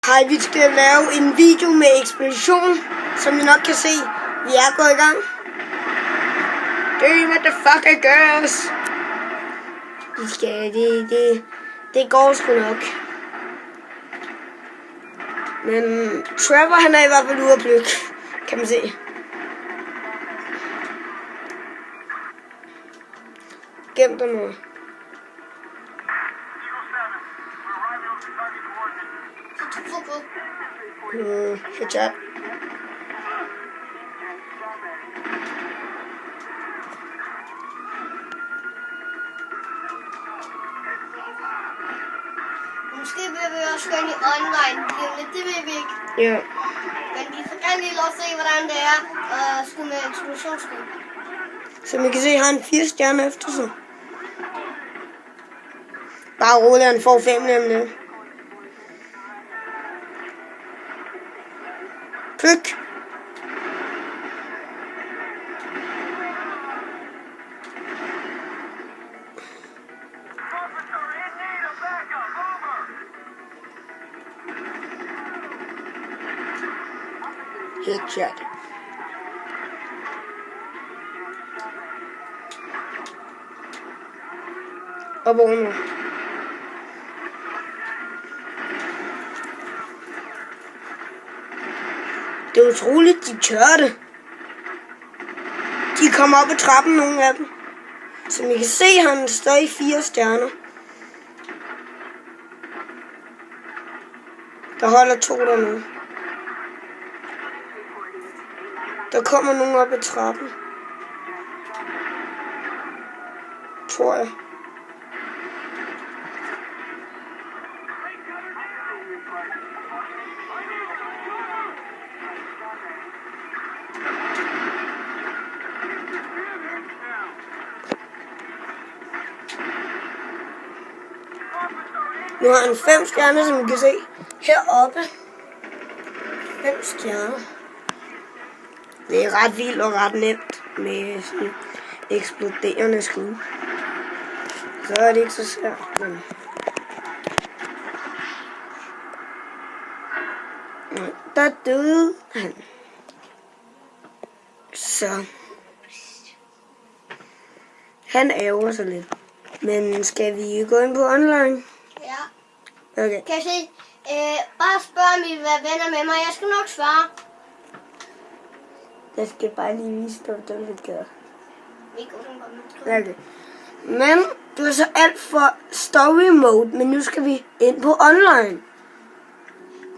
Hej, vi skal lave en video med ekspedition, som I nok kan se. Vi er gået i gang. What the fuck I girls? Vi skal, det går sgu nok. Men Trevor, han er i hvert fald ude at plukke, kan man se. Gem dig nu. Headshot. Måske vil vi også gøre det online, det vil vi ikke. Ja. Men vi får gerne lige lov at se, hvordan det er at skyde med eksplosionsskud. Som I kan se, har han 4 stjerner efter sig. Bare roligt, han får 5 nemlig. Pluk! Headshot. Og hvor nu? Det er utroligt, de tør det. De kommer op ad trappen, nogle af dem. Som I kan se, har han stadig 4 stjerner. Der holder 2 dernede. Der kommer nogen op ad trappen. Tror jeg. Nu har han 5 stjerner, som I kan se heroppe. 5 stjerner. Det er ret vildt og ret nemt med sådan eksploderende skud. Så er det ikke så svært, men... Der døde han. Så... Han ærger sig lidt. Men skal vi gå ind på online? Ja. Okay. Kan jeg se? Bare spørg om I vil være venner med mig. Jeg skal nok svare. Jeg skal bare lige vise dig, hvordan det gør. Okay. Men du er så alt for story mode, men nu skal vi ind på online.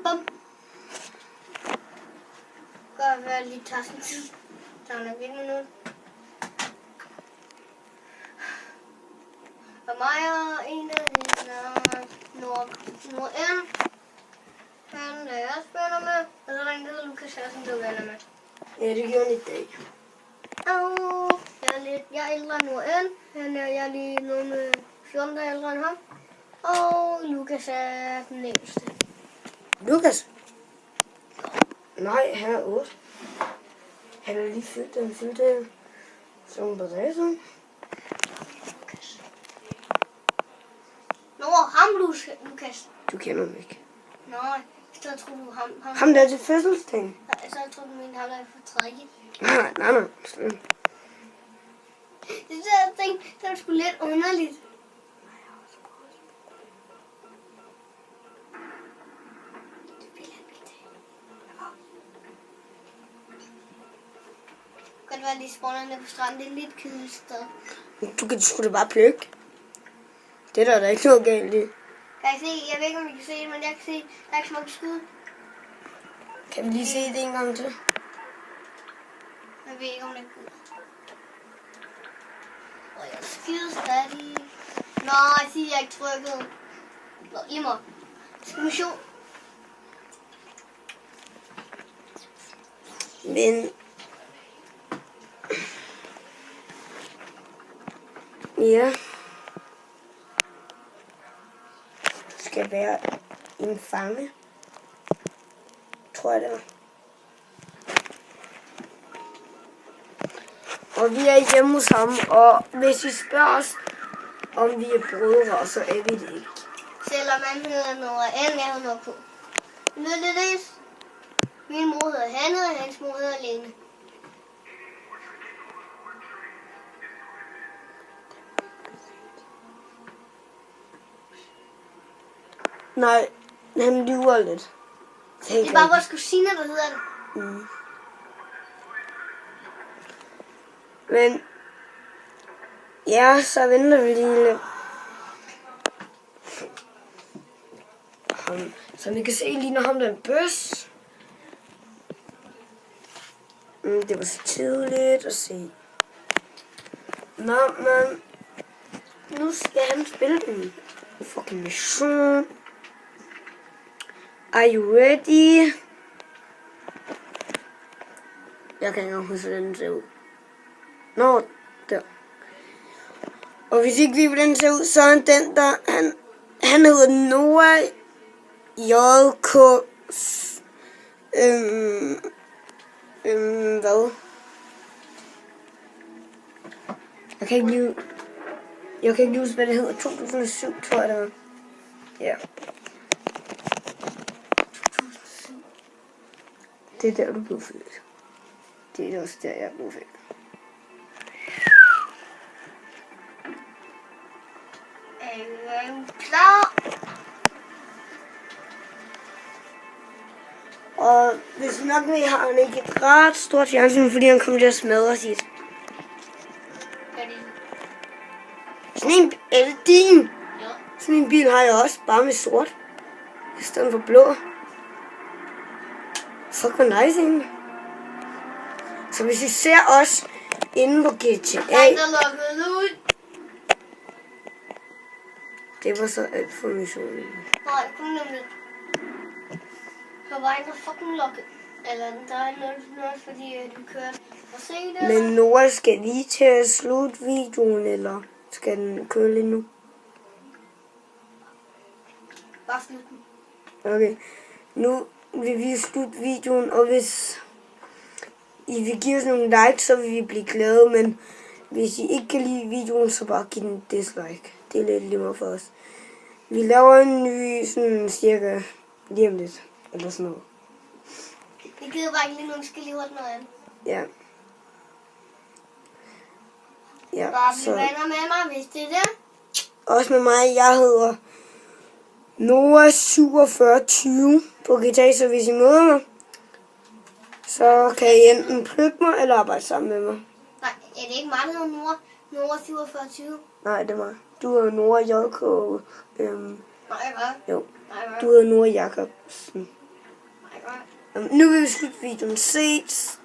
Bum. Godt være lige tager sådan tid. Der er nok 1 minut. For mig og en af dine Nord-N. Han er jeg spiller med. Og så er der en, der hedder Lukas her, som du er venner med. Ja, det gjorde han i dag. Jeg er ældre end Nord-N. Jeg er lige noget med 14 der ældre end ham. Og Lukas er den ældste. Lukas? Nej, han er 8. Han er lige født, han fyldte sådan på dag siden. Nå, ham Lukas. Du kender ham ikke. Nej, så tror du ham. Ham der er til fødselsdagen. Så jeg tror du mente ham der er for 3. Nej. Det der ting, det var sgu lidt underligt. Godt være, de spawner nede på stranden. Det er lidt kedeligt sted. Du kan sgu da bare plukke. Det er der ikke noget galt i. Kan I se? Jeg ved ikke, om I kan se det, men jeg kan se, der er ikke så mange skud. Kan vi lige se det en gang til? Jeg ved ikke, om det er godt. Og jeg er skide stadig. Nej, jeg siger, jeg ikke trykket. Nå, lige mig. Mission. Men... Ja. Det skal være en fange. Tror jeg det er. Og vi er hjemme hos ham, og hvis I spørger os, om vi er brødre, så er vi det ikke. Selvom man hedder noget N, jeg hedder noget K. Men Møllelæs. Min mor hedder Hanne, og hans mor hedder Lene. Nej, han lyver lidt. Det er bare vores kusiner, der hedder det. Mm. Men ja, så venter vi lige lidt. Så vi kan se lige når ham der en bøs. Det var så tidligt at se. Nå, men nu skal han spille den fucking mission. Are you ready? Jeg kan ikke engang huske, hvordan den ser ud. Nå, der. Og hvis ikke vi ved, hvordan den ser ud, så er den der, han hedder Noah J.K. Hvad? Jeg kan ikke huske, hvad det hedder. 2007, tror jeg det var. Ja. Det er der, du blev født. Det er også der, jeg blev født. Klar. Og hvis nok vi har han ikke et ret stort fjernsyn, fordi han kommer til at smadre sit. Sådan en, er det din? Ja. Sådan en bil har jeg også, bare med sort. I stedet for blå. Fuck, hvor nice egentlig. Så hvis I ser os inde på GTA, det var så alt for missionen. Nej, kun nemlig. Så var ikke fucking lukket. Eller der er noget fordi du kørte. Og se det. Men Nora, skal vi til at slutte videoen, eller skal den køre lidt nu? Bare slut den. Okay, nu vil vi slutte videoen, og hvis I vil give os nogle likes, så vil vi blive glade, men hvis I ikke kan lide videoen, så bare giv den dislike. Det er lidt lige for os. Vi laver en ny, sådan cirka lige om lidt, eller sådan noget. Jeg gider bare ikke lige nu, skal lige holde noget andet. Ja. Ja, Bare bliv venner med mig, hvis det er det. også med mig, jeg hedder Noah4720 på GTA, så hvis I møder mig, så kan I enten plukke mig eller arbejde sammen med mig. Nej, er det ikke mig, der hedder Nora 4720? Nej, det er mig. Du hedder Nora J.K. Nej, hvad? Jo, Nej, hvad? du hedder Nora Jacobsen. Nej, hvad? Nu vil vi slutte videoen. Ses.